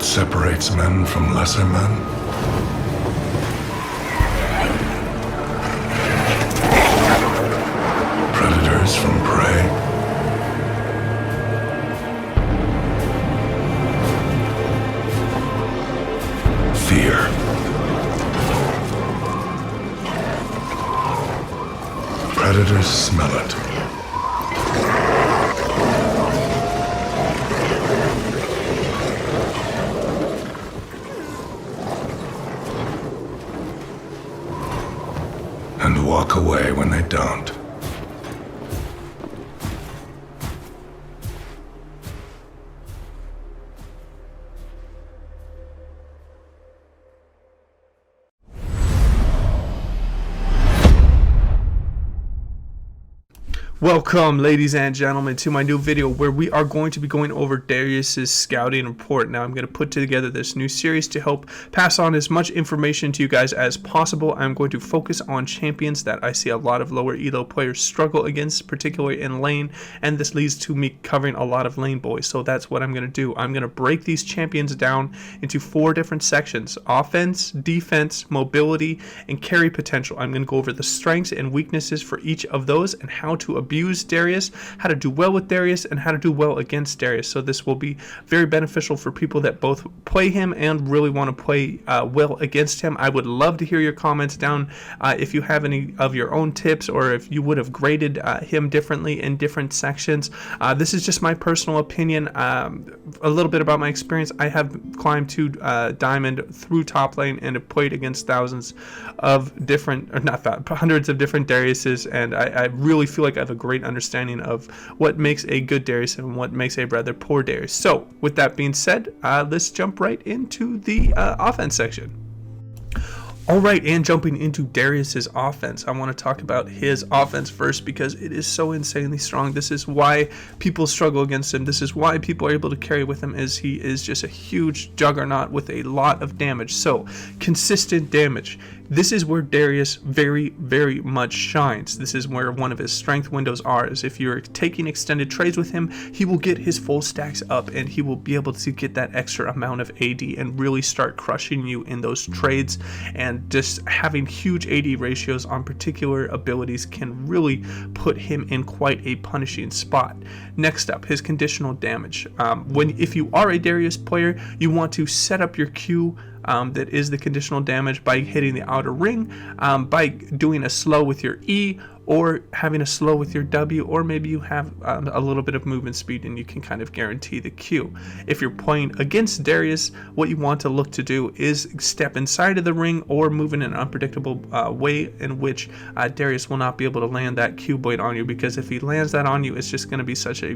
that separates men from lesser men? Predators from prey? Fear. Predators smell it. And walk away when they don't. Welcome, ladies and gentlemen, to my new video where we are going to be going over Darius's scouting report. Now, I'm going to put together this new series to help pass on as much information to you guys as possible. I'm going to focus on champions that I see a lot of lower elo players struggle against, particularly in lane, and this leads to me covering a lot of lane boys. So that's what I'm going to do. I'm going to break these champions down into 4 different sections: offense, defense, mobility, and carry potential. I'm going to go over the strengths and weaknesses for each of those and how to abuse Darius, how to do well with Darius, and how to do well against Darius. So this will be very beneficial for people that both play him and really want to play well against him. I would love to hear your comments down if you have any of your own tips, or if you would have graded him differently in different sections. This is just my personal opinion. A little bit about my experience. I have climbed to diamond through top lane and have played against thousands of different, or not that, hundreds of different Dariuses, and I really feel like I have a great understanding of what makes a good Darius and what makes a rather poor Darius. So with that being said, let's jump right into the offense section. Alright, and jumping into Darius's offense, I want to talk about his offense first because it is so insanely strong. This is why people struggle against him. This is why people are able to carry with him, as he is just a huge juggernaut with a lot of damage. So, consistent damage. This is where Darius very, very much shines. This is where one of his strength windows are. Is if you're taking extended trades with him, he will get his full stacks up and he will be able to get that extra amount of AD and really start crushing you in those trades. And just having huge AD ratios on particular abilities can really put him in quite a punishing spot. Next up, his conditional damage. If you are a Darius player, you want to set up your Q that is the conditional damage by hitting the outer ring, by doing a slow with your E, or having a slow with your W, or maybe you have a little bit of movement speed and you can kind of guarantee the Q. If you're playing against Darius, what you want to look to do is step inside of the ring or move in an unpredictable way in which Darius will not be able to land that Q blade on you, because if he lands that on you, it's just going to be such a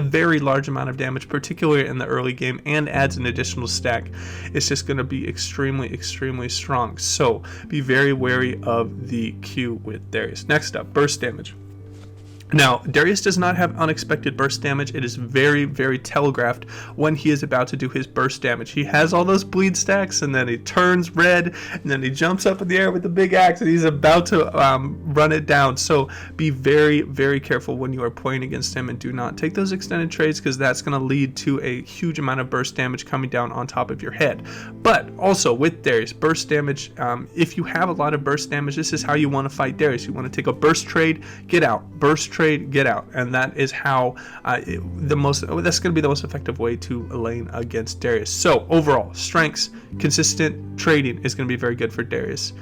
very large amount of damage, particularly in the early game, and adds an additional stack. It's just going to be extremely, extremely strong. So be very wary of the Q with Darius. Next up, burst damage. Now, Darius does not have unexpected burst damage. It is very, very telegraphed when he is about to do his burst damage. He has all those bleed stacks, and then he turns red, and then he jumps up in the air with the big axe, and he's about to run it down. So be very, very careful when you are playing against him, and do not take those extended trades, because that's going to lead to a huge amount of burst damage coming down on top of your head. But also with Darius, burst damage, if you have a lot of burst damage, this is how you want to fight Darius. You want to take a burst trade, get out, burst trade, get out, and that is how that's going to be the most effective way to lane against Darius. So overall, strengths, consistent trading is going to be very good for Darius.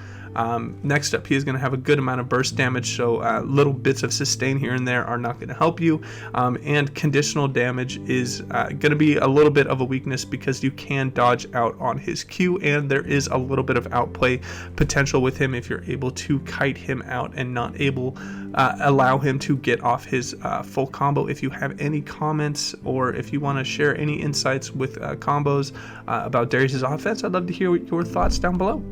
Next up, he is going to have a good amount of burst damage, so little bits of sustain here and there are not going to help you, and conditional damage is going to be a little bit of a weakness because you can dodge out on his Q, and there is a little bit of outplay potential with him if you're able to kite him out and not allow him to get off his full combo. If you have any comments, or if you want to share any insights with combos about Darius's offense, I'd love to hear your thoughts down below.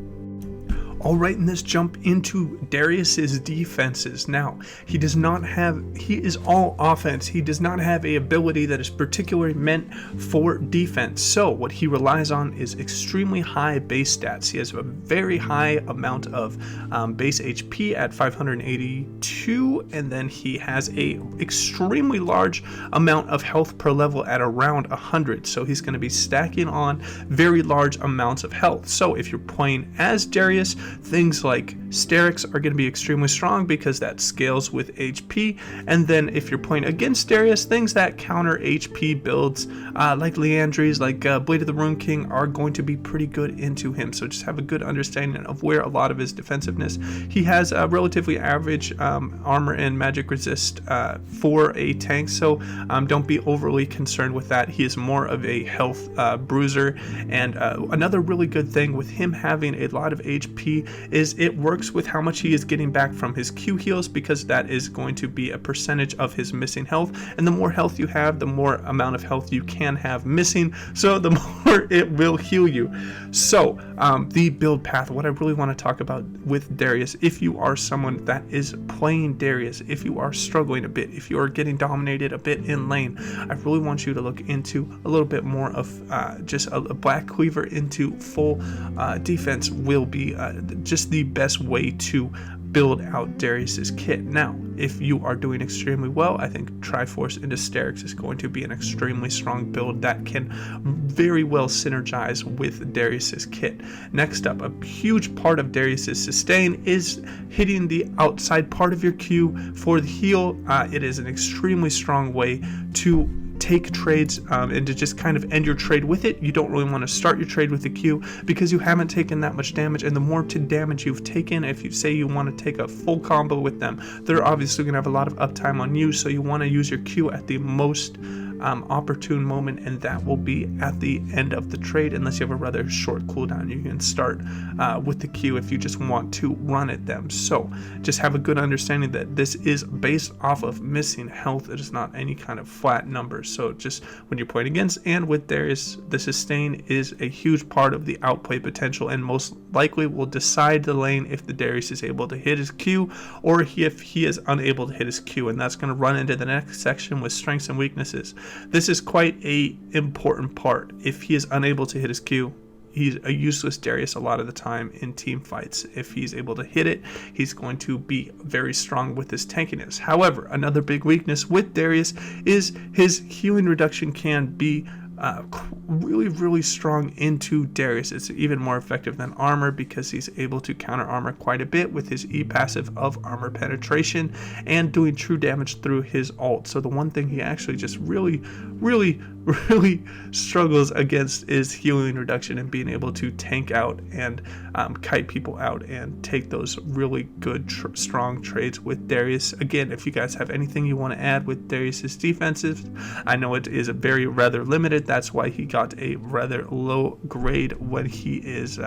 All right, and let's jump into Darius's defenses. Now, he is all offense. He does not have a ability that is particularly meant for defense. So what he relies on is extremely high base stats. He has a very high amount of base HP at 582, and then he has a extremely large amount of health per level at around 100. So he's going to be stacking on very large amounts of health. So if you're playing as Darius, things like Sterix are going to be extremely strong because that scales with HP. And then if you're playing against Darius, things that counter HP builds like Leandries, like Blade of the Rune King are going to be pretty good into him. So just have a good understanding of where a lot of his defensiveness. He has a relatively average armor and magic resist for a tank, so don't be overly concerned with that. He is more of a health bruiser. And another really good thing with him having a lot of HP is it works with how much he is getting back from his Q heals, because that is going to be a percentage of his missing health, and the more health you have, the more amount of health you can have missing, so the more it will heal you. So the build path, what I really want to talk about with Darius, if you are someone that is playing Darius, if you are struggling a bit, if you are getting dominated a bit in lane, I really want you to look into a little bit more of just a Black Cleaver into full defense will be just the best way to build out Darius's kit. Now, if you are doing extremely well, I think Triforce into Sterix is going to be an extremely strong build that can very well synergize with Darius's kit. Next up, a huge part of Darius's sustain is hitting the outside part of your Q for the heal. It is an extremely strong way to take trades and to just kind of end your trade with it. You don't really want to start your trade with the Q because you haven't taken that much damage, and the more damage you've taken, if you say you want to take a full combo with them, they're obviously going to have a lot of uptime on you, so you want to use your Q at the most opportune moment, and that will be at the end of the trade, unless you have a rather short cooldown. You can start with the Q if you just want to run at them. So just have a good understanding that this is based off of missing health. It is not any kind of flat number. So just when you're playing against and with Darius, the sustain is a huge part of the outplay potential, and most likely will decide the lane if the Darius is able to hit his Q or if he is unable to hit his Q, and that's going to run into the next section with strengths and weaknesses. This is quite a important part. If he is unable to hit his Q, he's a useless Darius a lot of the time in team fights. If he's able to hit it, he's going to be very strong with his tankiness. However, another big weakness with Darius is his healing reduction can be really strong into Darius. It's even more effective than armor because he's able to counter armor quite a bit with his E passive of armor penetration and doing true damage through his ult. So the one thing he actually just really struggles against is healing reduction and being able to tank out and kite people out and take those really good strong trades with Darius. Again, if you guys have anything you want to add with Darius's defenses, I know it is a rather limited. That's why he got a rather low grade when he is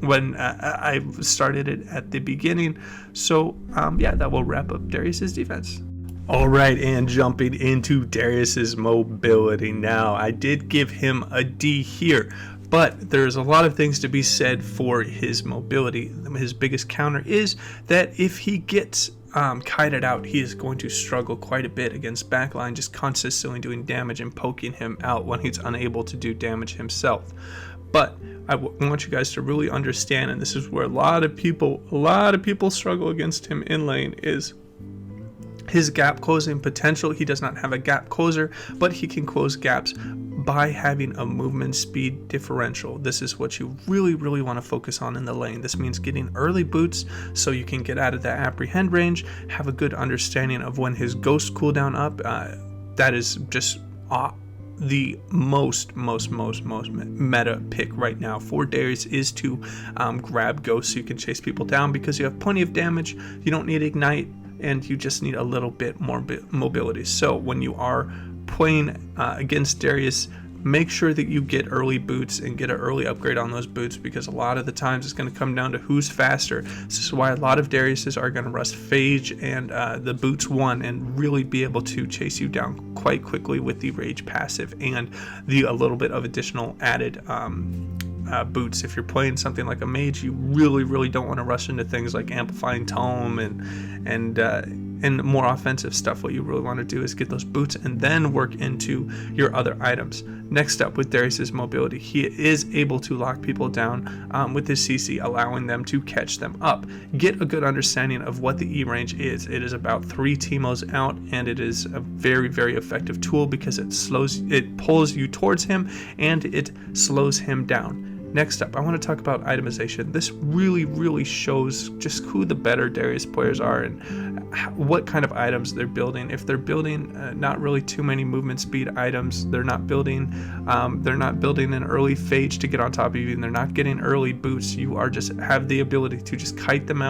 when I started it at the beginning. So yeah, that will wrap up Darius's defense. Alright, and jumping into Darius's mobility now. I did give him a D here, but there's a lot of things to be said for his mobility. His biggest counter is that if he gets kited out, he is going to struggle quite a bit against backline, just consistently doing damage and poking him out when he's unable to do damage himself. But I want you guys to really understand, and this is where a lot of people struggle against him in lane, is his gap closing potential. He does not have a gap closer, but he can close gaps by having a movement speed differential. This is what you really want to focus on in the lane. This means getting early boots so you can get out of that apprehend range, have a good understanding of when his ghost cooldown up. That is just the most meta pick right now for Darius is to grab ghosts so you can chase people down, because you have plenty of damage, you don't need ignite, and you just need a little bit more mobility. So when you are playing against Darius, make sure that you get early boots and get an early upgrade on those boots, because a lot of the times it's going to come down to who's faster. This is why a lot of Dariuses are going to rust Phage and the boots 1 and really be able to chase you down quite quickly with the rage passive and the a little bit of additional added boots. If you're playing something like a mage, you really don't want to rush into things like amplifying tome and more offensive stuff. What you really want to do is get those boots and then work into your other items. Next up, with Darius's mobility, he is able to lock people down with his CC, allowing them to catch them up. Get a good understanding of what the E range is. It is about 3 Teemos out, and it is a very effective tool because it pulls you towards him and it slows him down. Next up, I want to talk about itemization. This really shows just who the better Darius players are and what kind of items they're building. If they're building not really too many movement speed items, they're not building an early phage to get on top of you, and they're not getting early boots. You are just have the ability to just kite him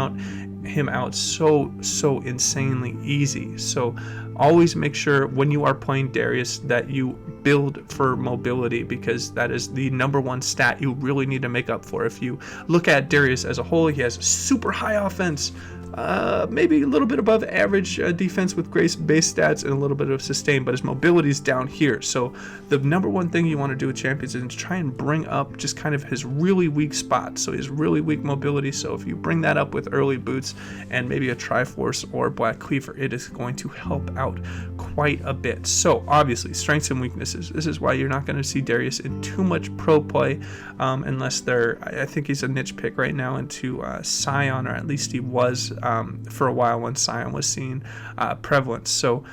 out so insanely easy. So always make sure when you are playing Darius that you build for mobility, because that is the number one stat you really need to make up for. If you look at Darius as a whole, he has super high offense, maybe a little bit above average defense with base stats, and a little bit of sustain, but his mobility is down here. So the number one thing you want to do with champions is to try and bring up just kind of his really weak spots. So his really weak mobility. So if you bring that up with early boots and maybe a Triforce or Black Cleaver, it is going to help out quite a bit. So obviously, strengths and weaknesses. This is why you're not going to see Darius in too much pro play unless I think he's a niche pick right now into Scion, or at least he was for a while when Scion was seeing prevalence. So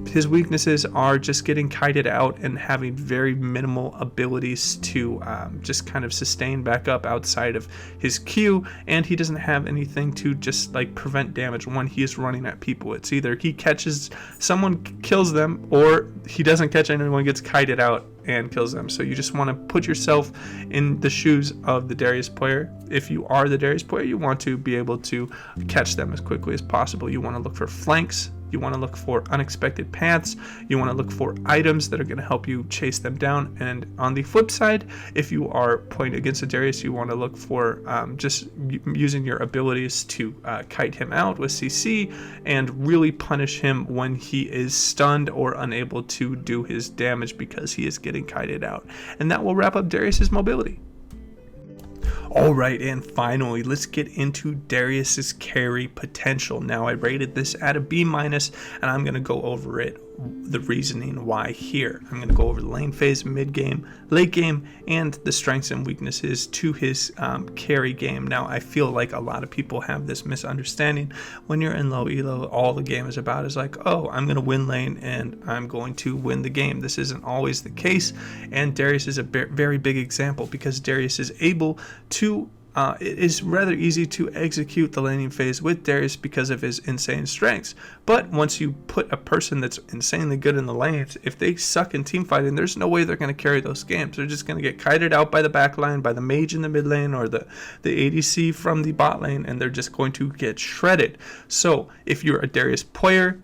his weaknesses are just getting kited out and having very minimal abilities to just kind of sustain back up outside of his Q, and he doesn't have anything to just like prevent damage when he is running at people. It's either he catches someone, kills them, or he doesn't catch anyone, gets kited out and kills them. So you just want to put yourself in the shoes of the Darius player. If you are the Darius player, you want to be able to catch them as quickly as possible. You want to look for flanks. You want to look for unexpected paths. You want to look for items that are going to help you chase them down. And on the flip side, if you are playing against a Darius, you want to look for just using your abilities to kite him out with CC and really punish him when he is stunned or unable to do his damage because he is getting kited out. And that will wrap up Darius's mobility. Alright, and finally, let's get into Darius's carry potential. Now, I rated this at a B-, and I'm going to go over it, the reasoning why here. I'm going to go over the lane phase, mid game, late game, and the strengths and weaknesses to his carry game. Now, I feel like a lot of people have this misunderstanding. When you're in low elo, all the game is about is like, oh, I'm going to win lane and I'm going to win the game. This isn't always the case, and Darius is a very big example, because Darius is able to it is rather easy to execute the laning phase with Darius because of his insane strengths. But once you put a person that's insanely good in the lanes, if they suck in team fighting, there's no way they're going to carry those games. They're just going to get kited out by the back line, by the mage in the mid lane, or the ADC from the bot lane, and they're just going to get shredded. So if you're a Darius player,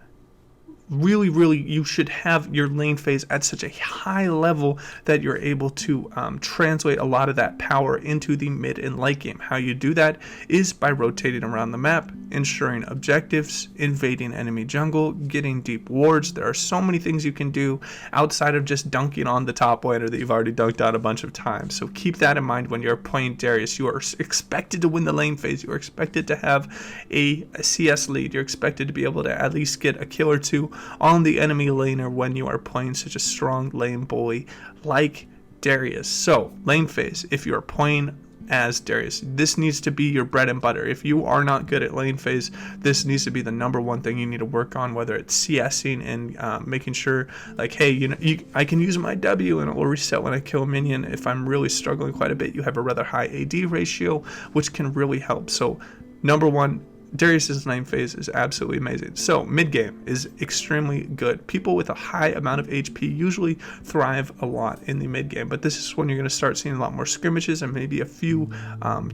really you should have your lane phase at such a high level that you're able to translate a lot of that power into the mid and late game. How you do that is by rotating around the map, ensuring objectives, invading enemy jungle, getting deep wards. There are so many things you can do outside of just dunking on the top laner that you've already dunked on a bunch of times. So keep that in mind when you're playing Darius. You are expected to win the lane phase. You're expected to have a CS lead. You're expected to be able to at least get a kill or two on the enemy laner when you are playing such a strong lane bully like Darius. So, lane phase, if you're playing as Darius, this needs to be your bread and butter. If you are not good at lane phase, this needs to be the number one thing you need to work on, whether it's CSing and making sure, like, hey, I can use my W and it will reset when I kill a minion. If I'm really struggling quite a bit, you have a rather high AD ratio, which can really help. So, number one, Darius's lane phase is absolutely amazing. So mid game is extremely good. People with a high amount of HP usually thrive a lot in the mid game, but this is when you're going to start seeing a lot more scrimmages and maybe a few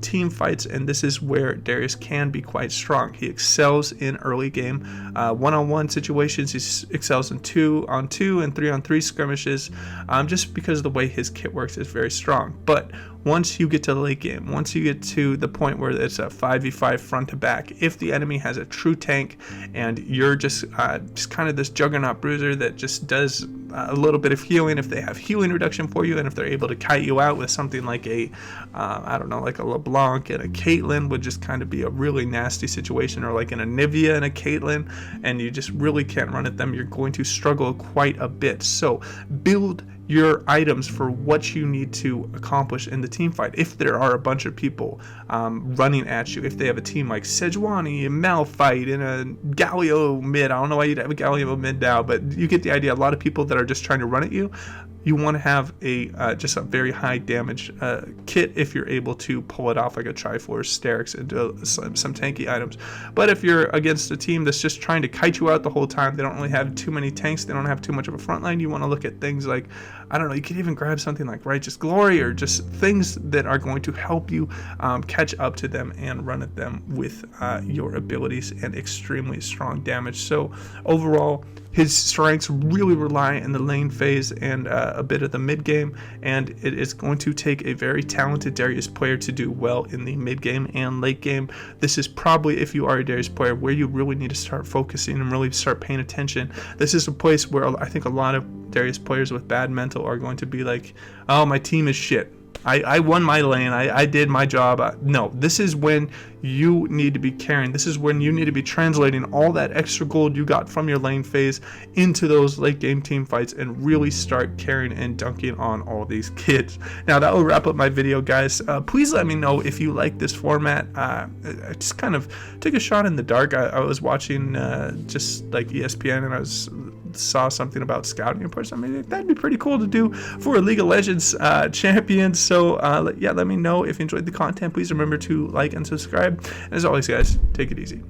team fights, and this is where Darius can be quite strong. He excels in early game one-on-one situations. He excels in 2-on-2 and 3-on-3 skirmishes, just because the way his kit works is very strong. But once you get to the late game, once you get to the point where it's a 5v5 front to back, if the enemy has a true tank and you're just kind of this juggernaut bruiser that just does a little bit of healing, if they have healing reduction for you, and if they're able to kite you out with something like a I don't know, like a LeBlanc and a Caitlyn would just kind of be a really nasty situation, or like an Anivia and a Caitlyn, and you just really can't run at them, you're going to struggle quite a bit. So build your items for what you need to accomplish in the team fight. If there are a bunch of people running at you, if they have a team like Sejuani and Malphite and a Galio mid, I don't know why you'd have a Galio mid now, but you get the idea. A lot of people that are just trying to run at you, you want to have a just a very high damage kit if you're able to pull it off, like a Triforce, Sterix, into some tanky items. But if you're against a team that's just trying to kite you out the whole time, they don't really have too many tanks, they don't have too much of a front line, you want to look at things like, I don't know, you could even grab something like Righteous Glory, or just things that are going to help you catch up to them and run at them with your abilities and extremely strong damage. So overall, his strengths really rely in the lane phase and a bit of the mid game, and it is going to take a very talented Darius player to do well in the mid game and late game. This is probably, if you are a Darius player, where you really need to start focusing and really start paying attention. This is a place where I think a lot of Darius players with bad mental are going to be like, oh, my team is shit. I won my lane. I did my job. No, this is when you need to be carrying. This is when you need to be translating all that extra gold you got from your lane phase into those late game team fights and really start carrying and dunking on all these kids. Now, that will wrap up my video, guys. Please let me know if you like this format. I just kind of took a shot in the dark. I was watching just like ESPN, and I saw something about scouting reports. I mean, that'd be pretty cool to do for a League of Legends champion. So yeah, let me know if you enjoyed the content. Please remember to like and subscribe. And as always, guys, take it easy.